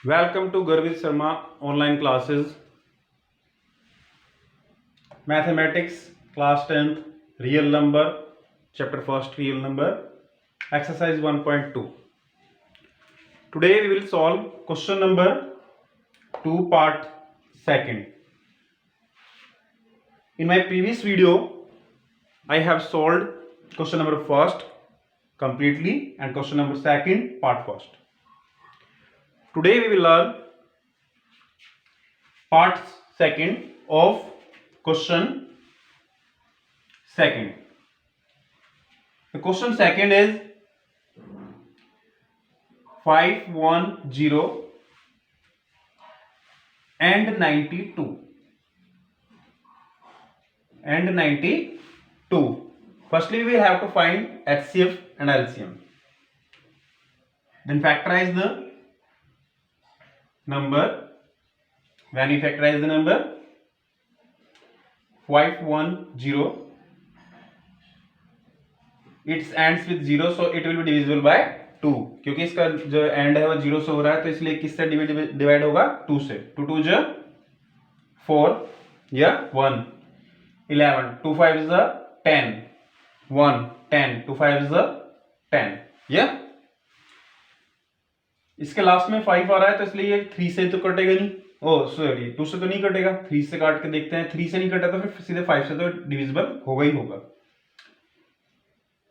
Welcome to Garvit Sharma online classes. Mathematics class 10th real number chapter first real number exercise 1.2. Today we will solve question number 2 part second. In my previous video I have solved question number first completely and question number second part first. Today we will learn part second of question second. The question second is 510 and 92 and 92. Firstly we have to find HCF and LCM. Then factorize the number. When we factorize the number 510, it ends with 0, so it will be divisible by 2. क्योंकि इसका जो and है वो 0 से हो रहा है, तो इसलिए किससे डिवाइड होगा? 2 से. 2 2 जा 4 या 1 11 2 5 is 10 1 10 2 5 is 10 या इसके लास्ट में 5 आ रहा है, तो इसलिए ये 3 से तो कटेगा नहीं. सॉरी 2 से तो नहीं कटेगा, 3 से काट के देखते हैं. 3 से नहीं कटा तो फिर सीधे 5 से तो डिविजिबल होगा ही होगा.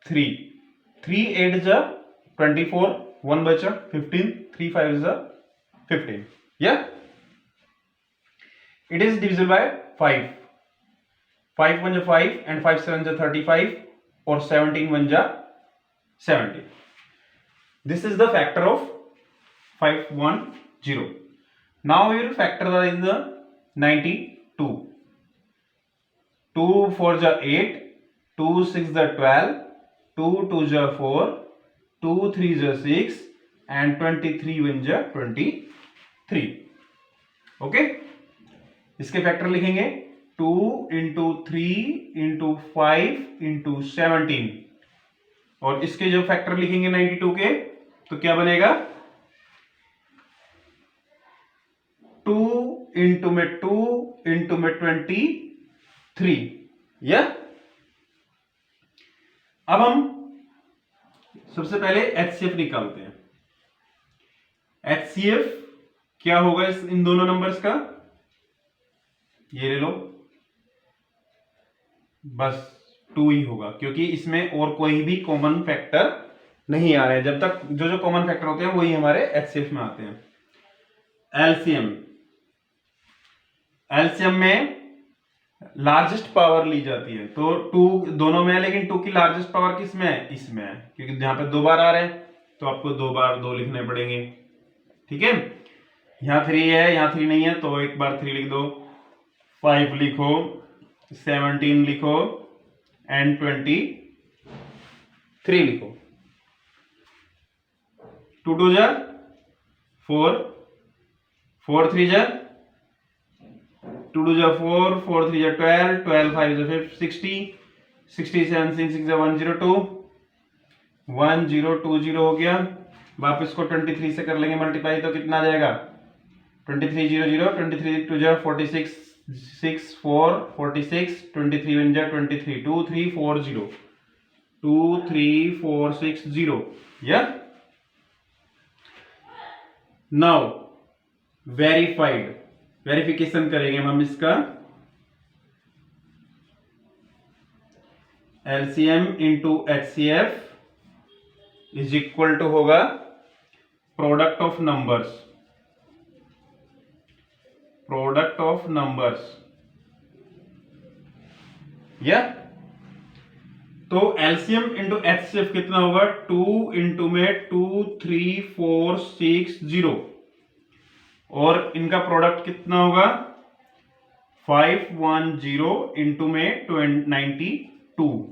3 8 जा 24 1 बचा 15 3 5 जा 15 या इट इज डिविजिबल बाय 5 5 1 जा 5 and 5 7 जा 35 और 17 1 जा 70. This is the factor of 510. Now we will factorize the 92. 2 4 जा 8 2 6 जा 12 2 2 जा 4 2 3 जा 6 and 23 1 जा 23. ओके, इसके फैक्टर लिखेंगे 2 into 3 into 5 into 17 और इसके जो फैक्टर लिखेंगे 92 के, तो क्या बनेगा? 2 into में 2 into में 23 या अब हम सबसे पहले HCF निकालते हैं. HCF क्या होगा इन दोनों नंबर्स का? ये ले लो, बस 2 ही होगा, क्योंकि इसमें और कोई भी कॉमन फैक्टर नहीं आ रहे हैं. जब तक जो कॉमन फैक्टर होते हैं वही हमारे HCF में आते हैं. एलसीएम में लार्जेस्ट पावर ली जाती है, तो 2 दोनों में है, लेकिन 2 की लार्जेस्ट पावर किस में है? इसमें है, क्योंकि जहां पे 2 बार आ रहे हैं तो आपको 2 बार 2 लिखने पड़ेंगे. ठीक है, यहाँ 3 है, यहाँ 3 नहीं है, तो एक बार 3 लिख दो. 5 लिखो, 17 लिखो एंड 23 लिखो. 2 2 जा 4 4 3 जा 2 2 जा 4 4 3 जा 12 12 5 जा 60 67 6 6 जा 102 1020 हो गया. वापस को 23 से कर लेंगे मल्टीप्लाई, तो कितना आ जाएगा? 2300 23 2 जा 46 6 4 46 23 1 जा 23 2 3 4 0 2 3 4 6 0 या. नाउ वेरिफिकेशन करेंगे हम इसका. LCM into HCF is equal to होगा प्रोडक्ट ऑफ नंबर्स या. तो LCM इंटू HCF कितना होगा? 2 इंटू में 2 3 4 6 0 और इनका प्रोडक्ट कितना होगा? 510 इंटू में 92.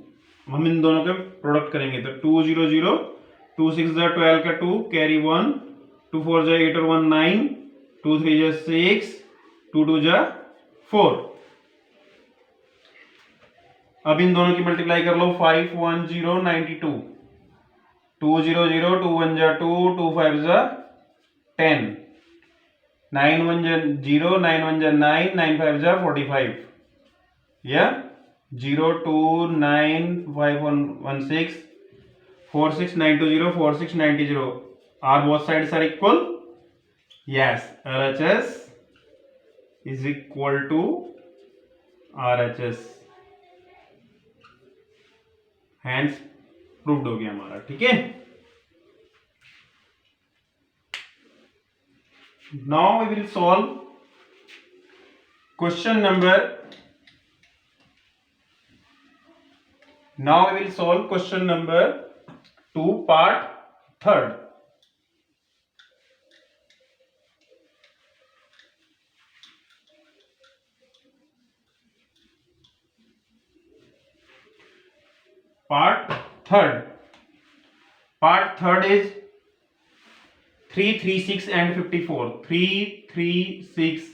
हम इन दोनों के प्रोडक्ट करेंगे, तो 2 0 0 2 6 जा 12 का 2 कैरी 1 2 4 जा 8 और 1 9 2 3 जा 6 2 2 जा 4. अब इन दोनों की मल्टीप्लाई कर लो. 510 92 2 0 0 2 1 जा 2 2 5 जा 10 9 1 जा 0, 9 1 जा 9, 9 5 जा 45, या 0 2 9 5 1 1 6 4 6 9 2 0 4 6 90 0. Are both sides are equal? Yes, LHS is equal to RHS. Hence proved हो गया हमारा. ठीक है. Now we will solve question number. Now we will solve question number 2, part 3rd. Part 3rd is 3 3 6 and 54. 3 3 6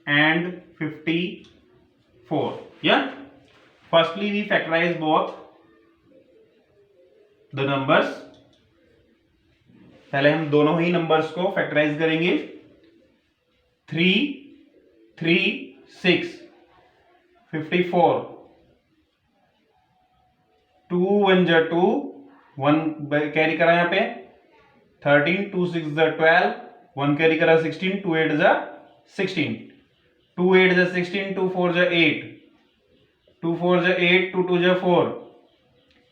and 54. Yeah. Firstly, we factorize both the numbers. पहले हम दोनों ही numbers को factorise करेंगे. 3 3 6 54. 2 1 जा 2, 1 कैरी करा यहाँ पे 13, 2 6 जा 12, 1 कैरी करा 16, 2 8 जा 16, 2 8 जा 16, 2 4 जा 8, 2 4 जा 8, 2 2 जा 4,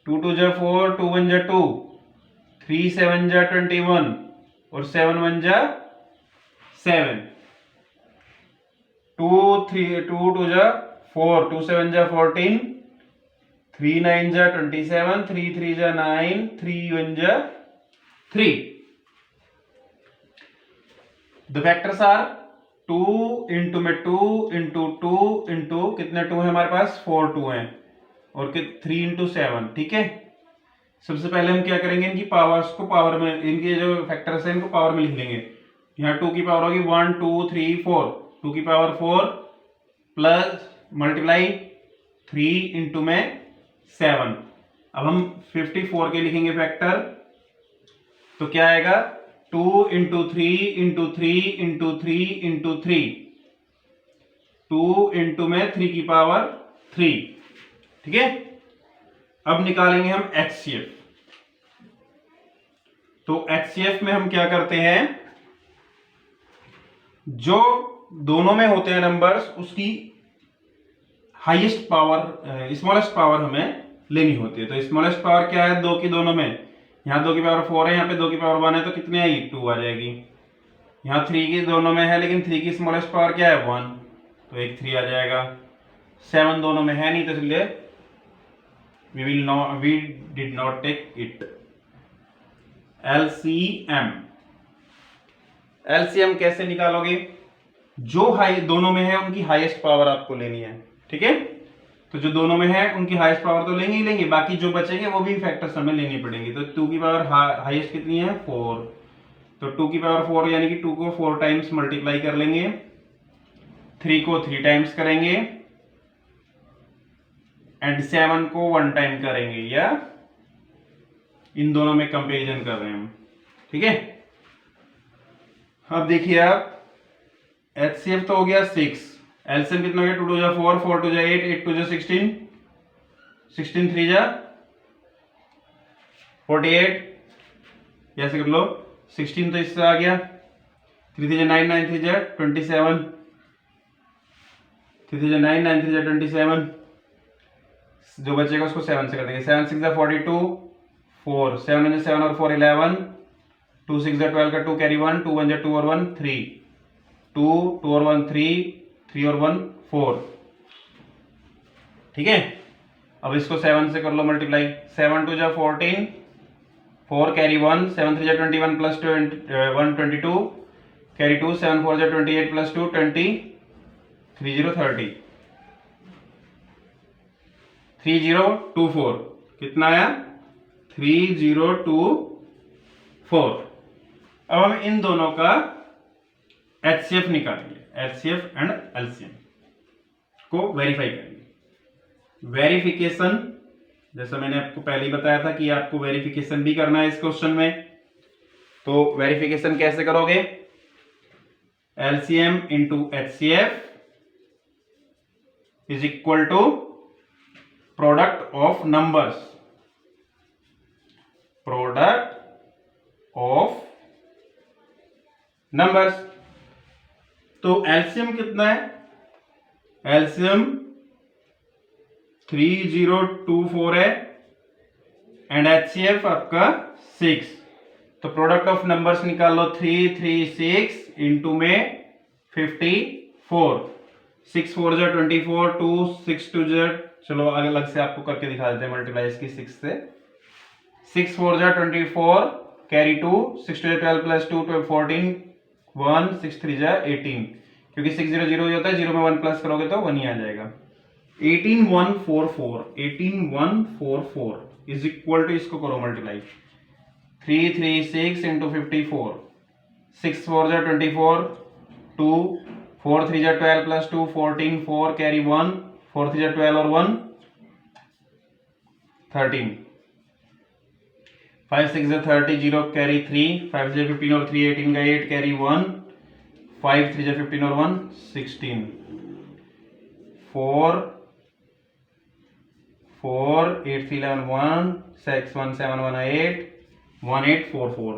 2 2 जा 4, 2 1 जा 2, 3 7 जा 21 और 7 1 जा 7, 2 2 जा 4, 2 7 जा 14, 3 9 जा 27, 3 3 जा 9, 3 1 जा 3. The factors are 2 into में 2 into 2 into कितने 2 है हमारे पास? 4 2 हैं और 3 into 7. ठीक है. सबसे पहले हम क्या करेंगे, इनकी पावर्स को पावर में, इनके जो फैक्टर्स हैं इनको पावर में लिख लेंगे. यहाँ 2 की पावर होगी 1 2 3 4, 2 की पावर 4 प्लस मल्टीप्लाई 3 इंटू में 7. अब हम 54 के लिखेंगे फैक्टर, तो क्या आएगा 2 into 3 into 3 into 3 into 3, 2 into में 3 की पावर 3. ठीक है. अब निकालेंगे हम HCF. तो HCF में हम क्या करते हैं, जो दोनों में होते हैं नंबर्स उसकी हाईएस्ट पावर, स्मॉलेस्ट पावर हमें लेनी होती है. तो स्मॉलेस्ट पावर क्या है 2 की दोनों में, यहाँ 2 की पावर 4 है, यहाँ पे 2 की पावर 1 है, तो कितने आएगी 2 आ जाएगी. यहाँ 3 की दोनों में है लेकिन 3 की स्मॉलेस्ट पावर क्या है 1, तो एक 3 आ जाएगा. 7 दोनों में है नहीं, तो इसलिए we did not take it. LCM कैसे निकालोगे, जो हाई दोनों में है उनकी हाईएस्ट पावर आपको लेनी है. ठीक है. तो जो दोनों में है उनकी हाईएस्ट पावर तो लेंगे ही लेंगे, बाकी जो बचेंगे वो भी फैक्टर्स हमें लेनी पड़ेंगी. तो 2 की पावर हाईएस्ट कितनी है 4, तो 2 की पावर 4 यानी कि 2 को 4 टाइम्स मल्टीप्लाई कर लेंगे, 3 को 3 टाइम्स करेंगे एंड 7 को 1 टाइम करेंगे, या इन दोनों में कंपैरिजन कर रहे हैं हम. ठीक है. अब देखिए आप, HCF तो हो गया 6, LCM कितना हो गया 2 2 जा 4, 4 2 जा 8, 8 2 जा 16, 16 3 जा 48, ऐसे कर लो. 16 तो इससे आ गया, 3 3 जा 9, 9 3 जा 27, 3 3 जा 9, 9 3 जा 27, जो बचेगा उसको 7 से कर देंगे. 7 6 जा 42, 4 7 1 7 और 4 11, 2 6 जा 12 का 2 कैरी 1, 2 1 जा 2 और 1 3, 2 2 और 1 3, 3 और 1 4. ठीक है. अब इसको 7 से कर लो मल्टीप्लाई. 7 2 जा 14, 4 कैरी 1, 7 3 जा 21 प्लस 1 22, कैरी 2, 7 4 जा 28 प्लस 2 20, 3 0 30, 3 0 2 4. कितना आया 3 0 2 4. अब हम इन दोनों का HCF निकालेंगे, HCF एंड LCM को वेरीफाई करेंगे. वेरिफिकेशन, जैसा मैंने आपको पहले ही बताया था कि आपको वेरिफिकेशन भी करना है इस क्वेश्चन में. तो वेरिफिकेशन कैसे करोगे, LCM into HCF is equal to product of numbers. Product of numbers. तो LCM कितना है? LCM 3024 है एंड HCF आपका 6. तो प्रोडक्ट ऑफ नंबर्स निकाल लो 336 इंटू में 54. 6 4 जा 24, 2 6 2 जा, चलो अलग से आपको करके दिखा देते हैं मल्टीप्लाई इसकी 6 से. 6 4 जा 24, कैरी 2, 6 2 जा 12 प्लस 2 14, 1 6 3 जा 18, क्योंकि 6 0 0 होता है, 0 में 1 प्लस करोगे तो 1 ही आ जाएगा. 18144 इज इक्वल टू, इसको करो मल्टीप्लाई 336 इंटू 54. 6 4 जा 24, 2 4 3 जा 12 प्लस 2 14, 4 कैरी 1, 4 3 जा 12 और 1 13, 5 6 जा 30, 0 कैरी 3, 5 जा 15 और 3 18 का 8 कैरी 1, 5 3 जा 15 और 1 16, 4 4 8 3 11 1 6 1 7 1 8 1844.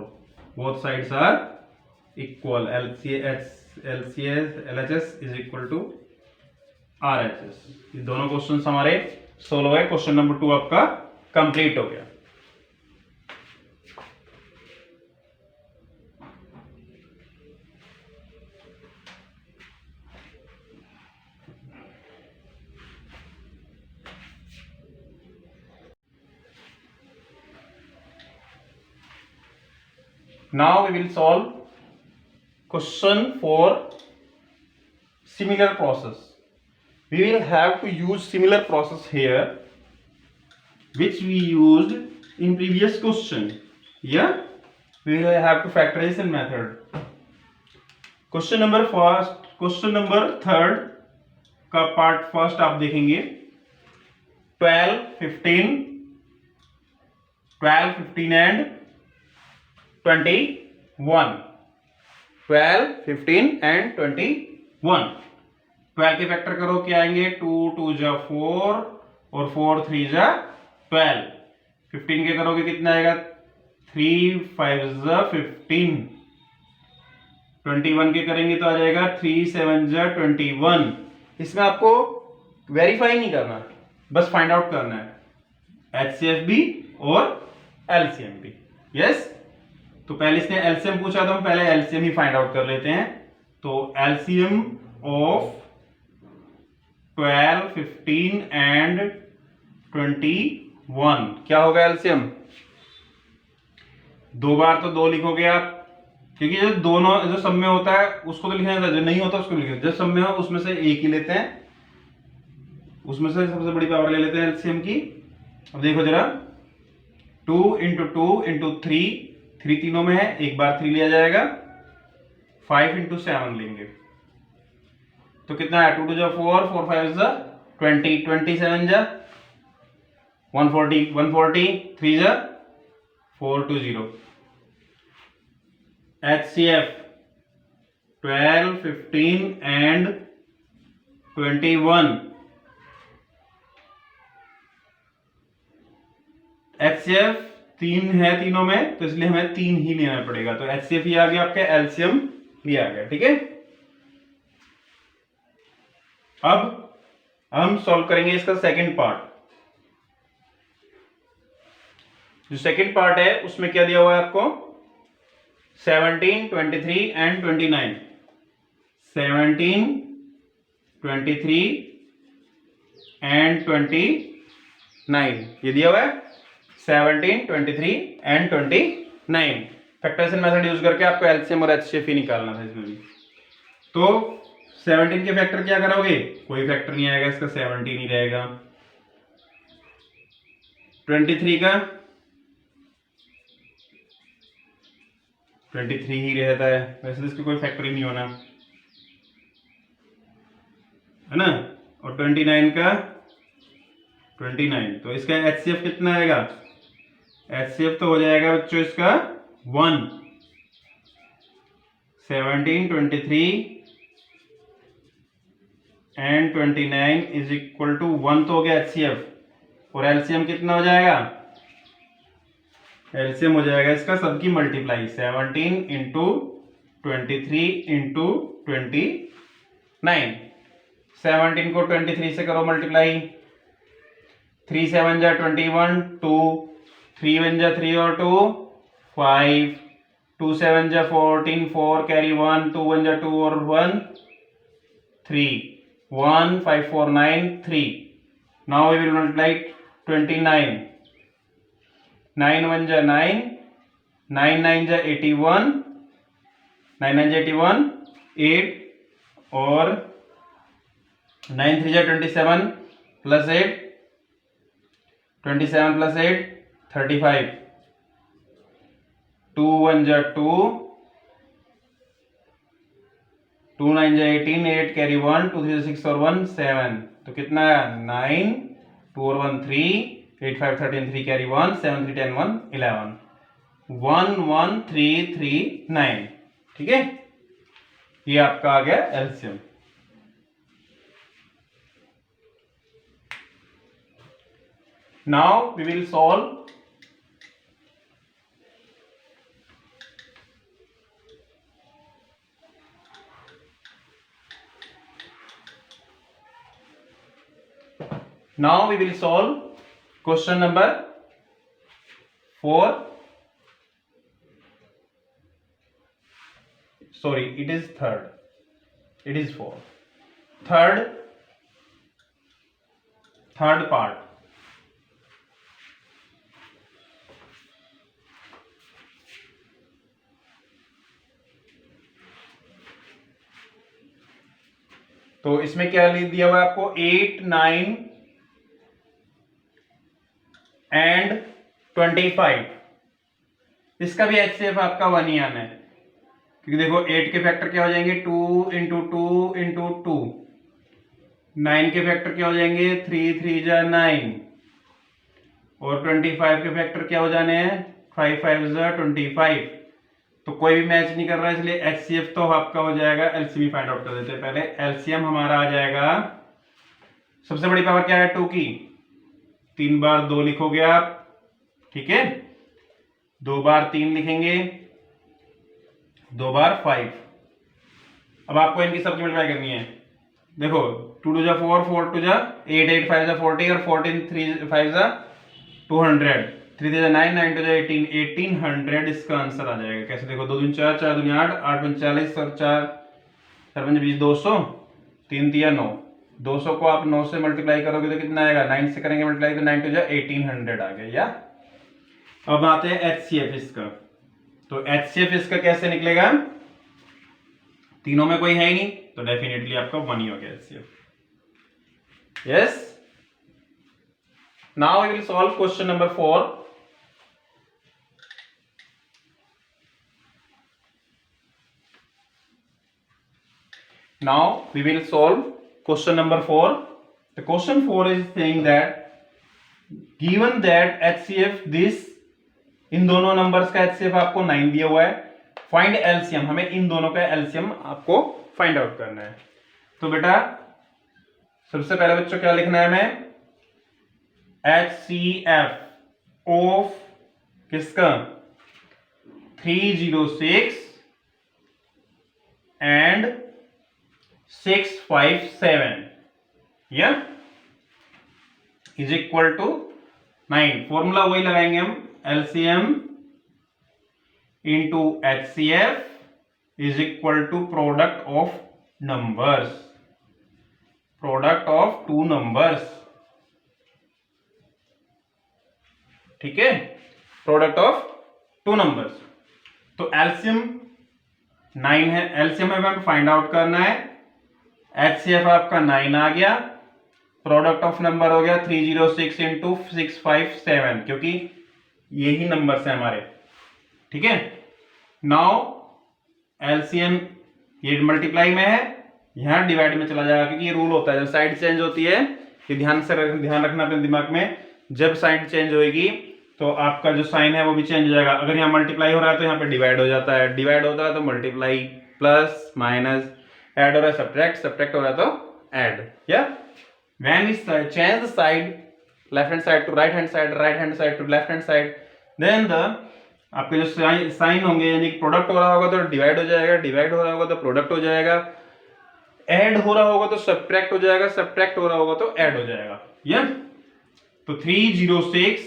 Both sides are equal. LHS is equal to RHS. ये दोनों क्वेश्चन हमारे सोल्व है. क्वेश्चन नंबर 2 आपका कंप्लीट हो गया. Now we will solve question for similar process. We will have to use similar process here which we used in previous question. Yeah, we will have to factorization method. Question number third का part first आप देखेंगे. 12 15 and 21. 12 15 and 21. 12 के factor करो क्या आएंगे? 2 2 जा 4 और 4 3 जा 12. 15 के करोगे कितना आएगा? 3 5 जा 15. 21 के करेंगे तो आ जाएगा 3 7 जा 21. इसमें आपको वेरीफाई नहीं करना, बस फाइंड आउट करना है HCF भी और LCM भी. यस, तो पहले इसने LCM पूछा तो हम पहले LCM ही फाइंड आउट कर लेते हैं. तो LCM ऑफ 12 15 एंड 21 क्या होगा? LCM दो बार तो 2 लिखोगे आप, क्योंकि जो दोनों जो सब में होता है उसको तो लिखना था, जो नहीं होता उसको लिखो. जो सब में हो उसमें से एक ही लेते हैं, उसमें से सबसे बड़ी पावर ले लेते हैं LCM की. अब देखो जरा, 2 इंटू 2 इंटू 3 तीनों में है, एक बार 3 लिया जाएगा. 5 इंटू 7 लेंगे तो कितना है? 2 2 जा 4 4 5 जा 20 27 जा 140 3 जा 420. HCF 12 15 and 21. HCF 3 है तीनों में, तो इसलिए हमें 3 ही लेना पड़ेगा. तो HCF ही आ गया आपका, LCM भी आ गया. ठीक है, अब हम सॉल्व करेंगे इसका सेकंड पार्ट. जो सेकंड पार्ट है उसमें क्या दिया हुआ है आपको? 17 23 एंड 29. 17 23 एंड 29 ये दिया हुआ है. 17 23 एंड 29. फैक्टराइजेशन मेथड यूज करके आपको LCM और HCF ही निकालना था इसमें भी. तो 17 के फैक्टर क्या करोगे? कोई फैक्टर नहीं आएगा इसका, 17 ही रहेगा. 23 का 23 ही रहता है, वैसे तो इसका कोई फैक्टर ही नहीं होना है ना. और 29 का 29, तो इसका HCF कितना आएगा? HCF तो हो जाएगा बच्चों इसका 1. 17, 23 एंड 29 इज इक्वल टू 1 तो हो गया HCF, और एलसीएम कितना हो जाएगा? एलसीएम हो जाएगा इसका सबकी मल्टीप्लाई 17 इंटू 23 इंटू 29। 17 को 23 से करो मल्टीप्लाई, 3 7 जा 21, 2 3 1 जा 3 और 2 5, 2 7 जा 14, 4 कैरी 1, 2 1 जा 2 और 1 3, 1 5 4 9 3। Now we will multiply 29, 9 1 जा 9, 9 9 जा 81, 9 9 जा 81 8, और 9 3 जा 27 प्लस 8, 27 प्लस 8 35, 2 1 जा 2, 2 9 जा 18, 8 कैरी 1, 2 3 जा 6 और 1 7, तो कितना है 9, 2 और 1 3, 8 5 13, 3 कैरी 1, 7 3 10 1 11, 1 1 3 3 9। ठीक है, ये आपका आ गया LCM. Now we will solve question number 4. Sorry, it is third. It is 4. Third part. तो इसमें क्या लिख दिया हुआ है आपको 8 9 एंड 25, इसका भी HCF आपका 1 ही आना है, क्योंकि देखो 8 के फैक्टर क्या हो जाएंगे 2 इंटू 2 इंटू 2, 9 के फैक्टर क्या हो जाएंगे 3 3 जा 9, और 25 के फैक्टर क्या हो जाने हैं 5 5 जा 25। तो कोई भी मैच नहीं कर रहा है, इसलिए HCF तो आपका हो जाएगा। LCM फाइंड आउट कर देते हैं पहले। LCM हमारा आ जाएगा, सबसे बड़ी पावर क्या है 2 की, 3 बार 2 लिखोगे आप, ठीक है, 2 बार 3 लिखेंगे, 2 बार 5। अब आपको इनकी सबकी मल्टीप्लाई करनी है। देखो 2 2 जा 4, 4 2 जा 8, 8 5 जा 40, और 14 3 5 जा 200, 3 3 जा 9, 9 2 जा 18, 1800 इसका आंसर आ जाएगा। कैसे देखो 2 दूनी 4, 4 दूनी 8, 8 पंच 40, और 4 4 पंच 20, 200, 3 3 9, 200 को आप 9 से मल्टीप्लाई करोगे तो कितना आएगा, 9 से करेंगे मल्टीप्लाई तो 9 2 जा 1800 आ गया। या अब आते हैं HCF इसका। तो HCF इसका कैसे निकलेगा, तीनों में कोई है ही नहीं, तो डेफिनेटली आपका 1 ही हो गया HCF। Yes, now we will solve question number 4। Now we will solve question number 4. The question 4 is saying that given that HCF this, इन दोनों नंबर्स का HCF आपको 9 दिया हुआ है, फाइंड LCM, हमें इन दोनों का LCM आपको फाइंड आउट करना है। तो बेटा सबसे पहले बच्चों क्या लिखना है हमें, HCF ऑफ किसका 306 एंड 657 या इज इक्वल टू 9। फॉर्मूला वही लगाएंगे हम, LCM into HCF is equal to product of numbers, product of 2 numbers, ठीक है, प्रोडक्ट ऑफ 2 नंबर्स। तो LCM 9 है, LCM हमें फाइंड आउट करना है। HCF आपका 9 आ गया, प्रोडक्ट ऑफ नंबर हो गया 306 इंटू 657, क्योंकि यही नंबर्स है हमारे, ठीक है। नाउ LCM ये मल्टीप्लाई में है, यहां डिवाइड में चला जाएगा, क्योंकि ये रूल होता है जब साइड चेंज होती है, ये ध्यान रखना अपने दिमाग में, जब साइड चेंज होगी तो आपका जो साइन है वो भी चेंज हो जाएगा। अगर यहाँ मल्टीप्लाई हो रहा है तो यहाँ पे डिवाइड हो जाता है, डिवाइड होता है तो मल्टीप्लाई, प्लस माइनस, ऐड हो रहा है सब्ट्रैक्ट, सब्ट्रैक्ट हो रहा है तो ऐड। या when we change the side, left hand side to right hand side, right hand side to left hand side, then the आपके जो साइन होंगे, यानी प्रोडक्ट हो रहा होगा तो डिवाइड हो जाएगा, डिवाइड हो रहा होगा तो प्रोडक्ट हो जाएगा, ऐड हो रहा होगा तो सब्ट्रैक्ट हो जाएगा, सब्ट्रैक्ट हो रहा होगा तो ऐड हो जाएगा। या तो 306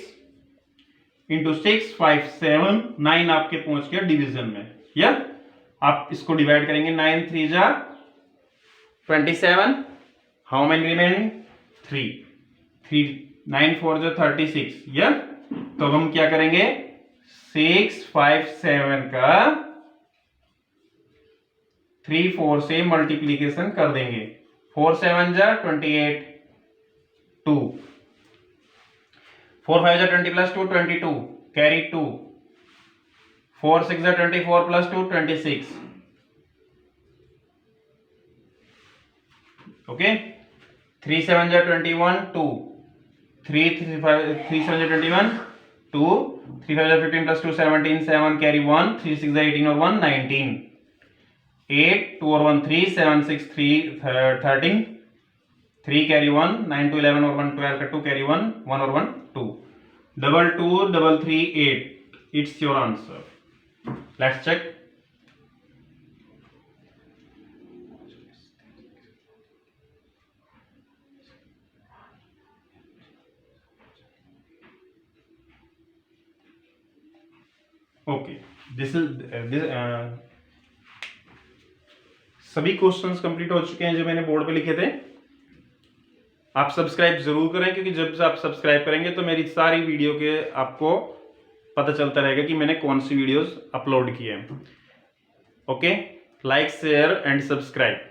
इंटू 6 5 7 9 आपके पहुंच गया डिवीजन में। या आप इसको डिवाइड करेंगे, 9 3 जा 27, हाउ मेनी रिमेनिंग 3, 3 9 4 जा 36। या तो अब हम क्या करेंगे, 6 5 7 का 3 4 से मल्टीप्लीकेशन कर देंगे, 4 7 जा 28, 2 4 5 जा 20 प्लस 2 22, कैरी 2, 4 6 जा 24 प्लस 2 26। ओके, 3 7 जा 21, 2 3 3 7 जा 21, 2 3 5 जा 15 प्लस 2 17, 7 कैरी 1, 3 6 जा 18 और 1 19, 8 2 और 1 3, 7 6 3 13, 3 कैरी 1, 9 2 11 और 1 12 का 2 कैरी 1 1 और 1 2, 2 2 3 3 8। It's your answer. Let's check. Okay, this is सभी क्वेश्चंस कंप्लीट हो चुके हैं जो मैंने बोर्ड पे लिखे थे। आप सब्सक्राइब जरूर करें, क्योंकि जब आप सब्सक्राइब करेंगे तो मेरी सारी वीडियो के आपको पता चलता रहेगा कि मैंने कौन सी वीडियोस अपलोड की है। Okay, like share and subscribe.